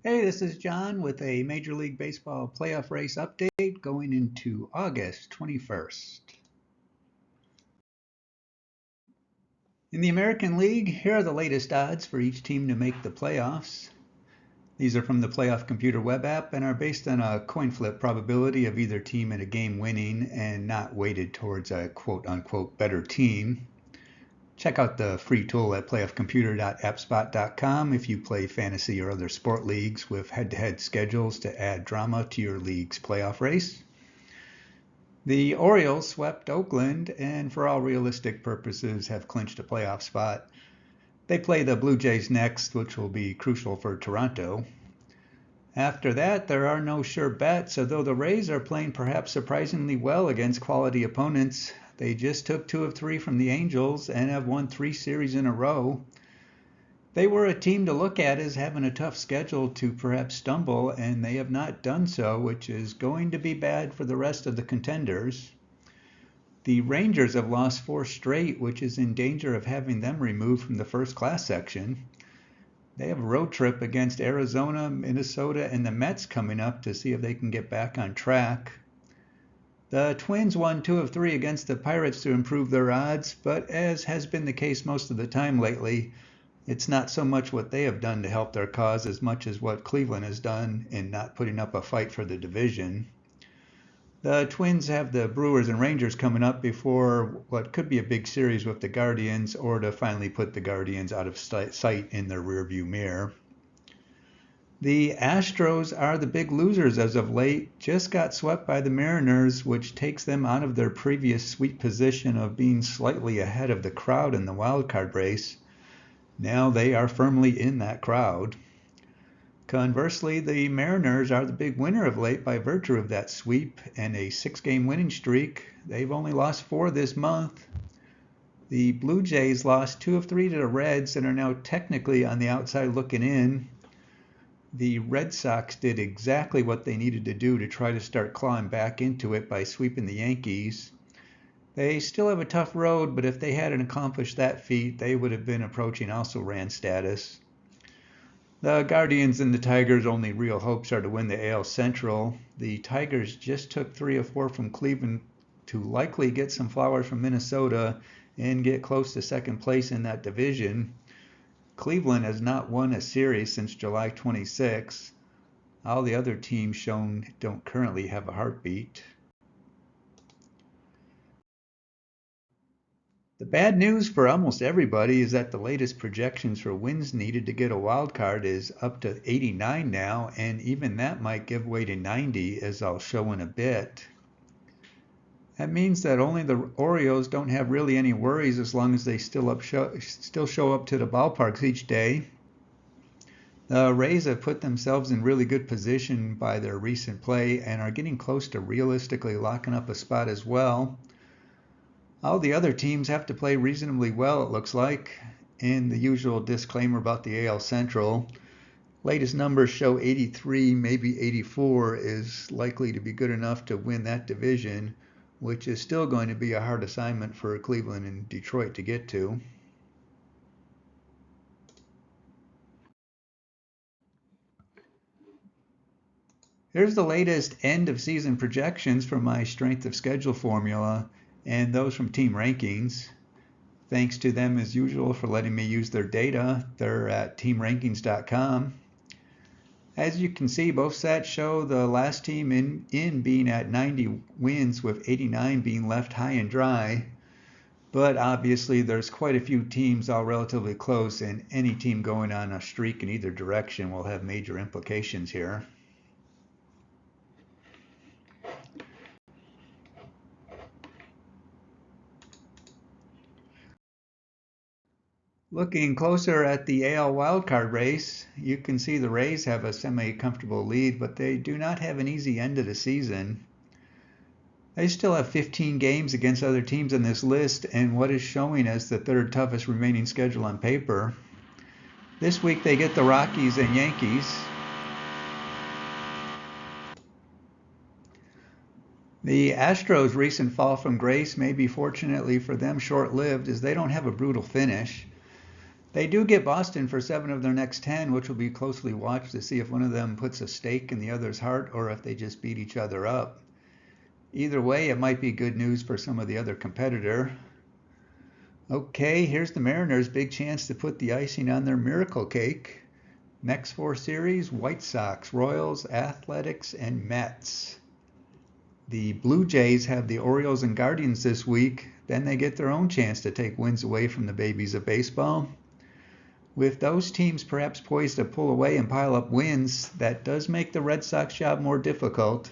Hey, this is John with a Major League Baseball playoff race update going into August 21st. In the American League, here are the latest odds for each team to make the playoffs. These are from the Playoff Computer web app and are based on a coin flip probability of either team in a game winning and not weighted towards a quote unquote better team. Check out the free tool at playoffcomputer.appspot.com if you play fantasy or other sport leagues with head-to-head schedules to add drama to your league's playoff race. The Orioles swept Oakland and for all realistic purposes have clinched a playoff spot. They play the Blue Jays next, which will be crucial for Toronto. After that, there are no sure bets, although the Rays are playing perhaps surprisingly well against quality opponents. They just took 2 of 3 from the Angels and have won 3 series in a row. They were a team to look at as having a tough schedule to perhaps stumble, and they have not done so, which is going to be bad for the rest of the contenders. The Rangers have lost 4 straight, which is in danger of having them removed from the first class section. They have a road trip against Arizona, Minnesota, and the Mets coming up to see if they can get back on track. The Twins won 2 of 3 against the Pirates to improve their odds, but as has been the case most of the time lately, it's not so much what they have done to help their cause as much as what Cleveland has done in not putting up a fight for the division. The Twins have the Brewers and Rangers coming up before what could be a big series with the Guardians, or to finally put the Guardians out of sight in their rearview mirror. The Astros are the big losers as of late, just got swept by the Mariners, which takes them out of their previous sweet position of being slightly ahead of the crowd in the wild card race. Now they are firmly in that crowd. Conversely, the Mariners are the big winner of late by virtue of that sweep and a 6-game winning streak. They've only lost 4 this month. The Blue Jays lost 2 of 3 to the Reds and are now technically on the outside looking in. The Red Sox did exactly what they needed to do to try to start clawing back into it by sweeping the Yankees. They still have a tough road, but if they hadn't accomplished that feat, they would have been approaching also-ran status. The Guardians and the Tigers' only real hopes are to win the AL Central. The Tigers just took 3 of 4 from Cleveland to likely get some flowers from Minnesota and get close to second place in that division. Cleveland has not won a series since July 26. All the other teams shown don't currently have a heartbeat. The bad news for almost everybody is that the latest projections for wins needed to get a wild card is up to 89 now, and even that might give way to 90, as I'll show in a bit. That means that only the Orioles don't have really any worries as long as they still show up to the ballparks each day. The Rays have put themselves in really good position by their recent play and are getting close to realistically locking up a spot as well. All the other teams have to play reasonably well, it looks like. And the usual disclaimer about the AL Central. Latest numbers show 83, maybe 84 is likely to be good enough to win that division, which is still going to be a hard assignment for Cleveland and Detroit to get to. Here's the latest end of season projections for my strength of schedule formula and those from team rankings. Thanks to them as usual for letting me use their data. They're at teamrankings.com. As you can see, both sets show the last team in being at 90 wins with 89 being left high and dry. But obviously there's quite a few teams all relatively close, and any team going on a streak in either direction will have major implications here. Looking closer at the AL wildcard race, you can see the Rays have a semi-comfortable lead, but they do not have an easy end of the season. They still have 15 games against other teams in this list, and what is showing as the third toughest remaining schedule on paper. This week they get the Rockies and Yankees. The Astros' recent fall from grace may be, fortunately for them, short-lived, as they don't have a brutal finish. They do get Boston for 7 of their next 10, which will be closely watched to see if one of them puts a stake in the other's heart or if they just beat each other up. Either way, it might be good news for some of the other competitor. Okay, here's the Mariners' big chance to put the icing on their miracle cake. Next 4 series, White Sox, Royals, Athletics, and Mets. The Blue Jays have the Orioles and Guardians this week. Then they get their own chance to take wins away from the babies of baseball. With those teams perhaps poised to pull away and pile up wins, that does make the Red Sox job more difficult.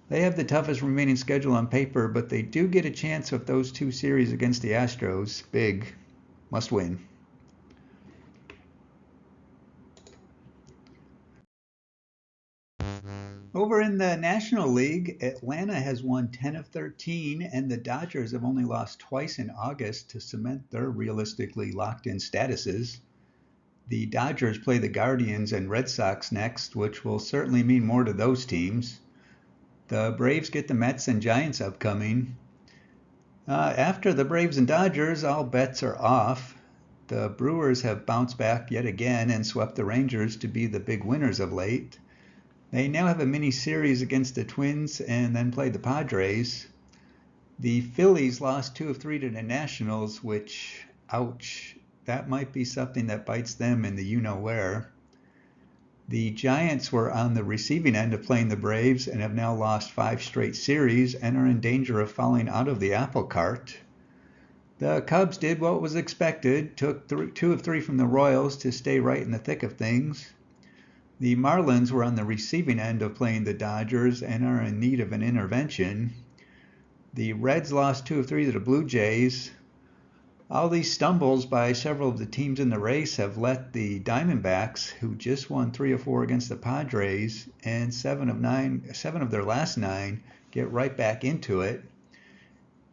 They have the toughest remaining schedule on paper, but they do get a chance with those 2 series against the Astros. Big. Must win. Over in the National League, Atlanta has won 10 of 13, and the Dodgers have only lost twice in August to cement their realistically locked-in statuses. The Dodgers play the Guardians and Red Sox next, which will certainly mean more to those teams. The Braves get the Mets and Giants upcoming. After the Braves and Dodgers, all bets are off. The Brewers have bounced back yet again and swept the Rangers to be the big winners of late. They now have a mini series against the Twins and then play the Padres. The Phillies lost 2 of 3 to the Nationals, which, ouch, that might be something that bites them in the you-know-where. The Giants were on the receiving end of playing the Braves and have now lost 5 straight series and are in danger of falling out of the apple cart. The Cubs did what was expected, took 2 of 3 from the Royals to stay right in the thick of things. The Marlins were on the receiving end of playing the Dodgers and are in need of an intervention. The Reds lost 2 of 3 to the Blue Jays. All these stumbles by several of the teams in the race have let the Diamondbacks, who just won 3 of 4 against the Padres and 7 of their last 9, get right back into it.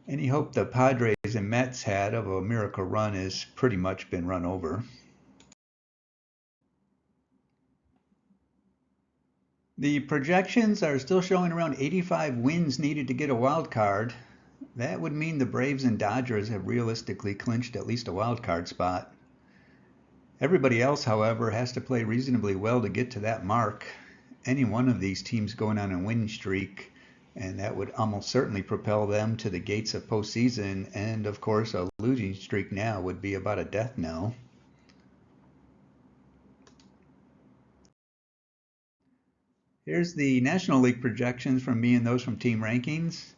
Any hope the Padres and Mets had of a miracle run has pretty much been run over. The projections are still showing around 85 wins needed to get a wild card. That would mean the Braves and Dodgers have realistically clinched at least a wild card spot. Everybody else, however, has to play reasonably well to get to that mark. Any one of these teams going on a winning streak, and that would almost certainly propel them to the gates of postseason, and of course a losing streak now would be about a death knell. Here's the National League projections from me and those from Team Rankings.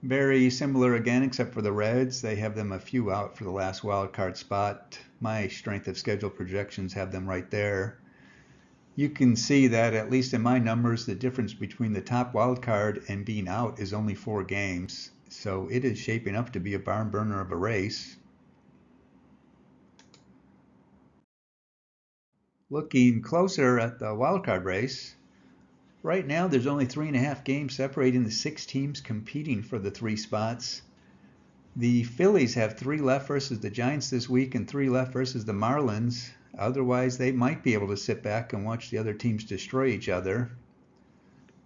Very similar again, except for the Reds. They have them a few out for the last wild card spot. My strength of schedule projections have them right there. You can see that, at least in my numbers, the difference between the top wild card and being out is only 4 games. So it is shaping up to be a barn burner of a race. Looking closer at the wild card race, right now there's only 3.5 games separating the 6 teams competing for the 3 spots. The Phillies have 3 left versus the Giants this week and 3 left versus the Marlins. Otherwise, they might be able to sit back and watch the other teams destroy each other.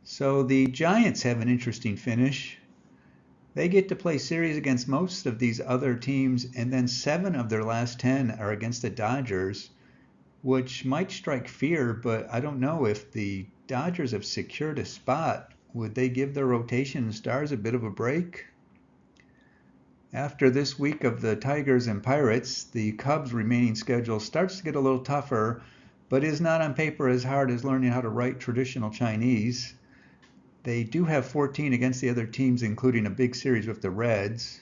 So the Giants have an interesting finish. They get to play series against most of these other teams, and then 7 of their last 10 are against the Dodgers, which might strike fear, but I don't know if the Dodgers have secured a spot. Would they give their rotation and stars a bit of a break? After this week of the Tigers and Pirates, the Cubs' remaining schedule starts to get a little tougher, but is not on paper as hard as learning how to write traditional Chinese. They do have 14 against the other teams, including a big series with the Reds.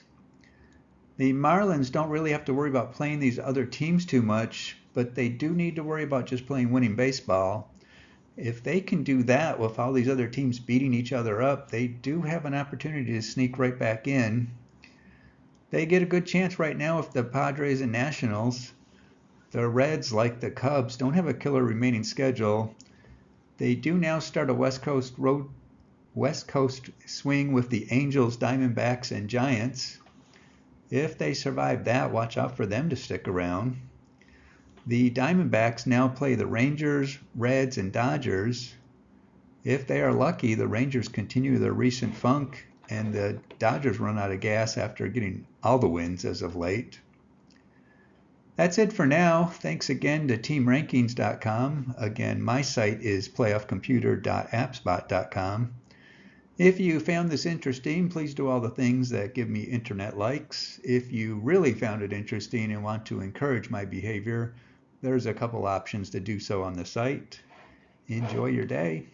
The Marlins don't really have to worry about playing these other teams too much, but they do need to worry about just playing winning baseball. If they can do that with all these other teams beating each other up, they do have an opportunity to sneak right back in. They get a good chance right now with the Padres and Nationals. The Reds, like the Cubs, don't have a killer remaining schedule. They do now start a West Coast swing with the Angels, Diamondbacks, and Giants. If they survive that, watch out for them to stick around. The Diamondbacks now play the Rangers, Reds, and Dodgers. If they are lucky, the Rangers continue their recent funk, and the Dodgers run out of gas after getting all the wins as of late. That's it for now. Thanks again to teamrankings.com. Again, my site is playoffcomputer.appspot.com. If you found this interesting, please do all the things that give me internet likes. If you really found it interesting and want to encourage my behavior, there's a couple options to do so on the site. Enjoy your day.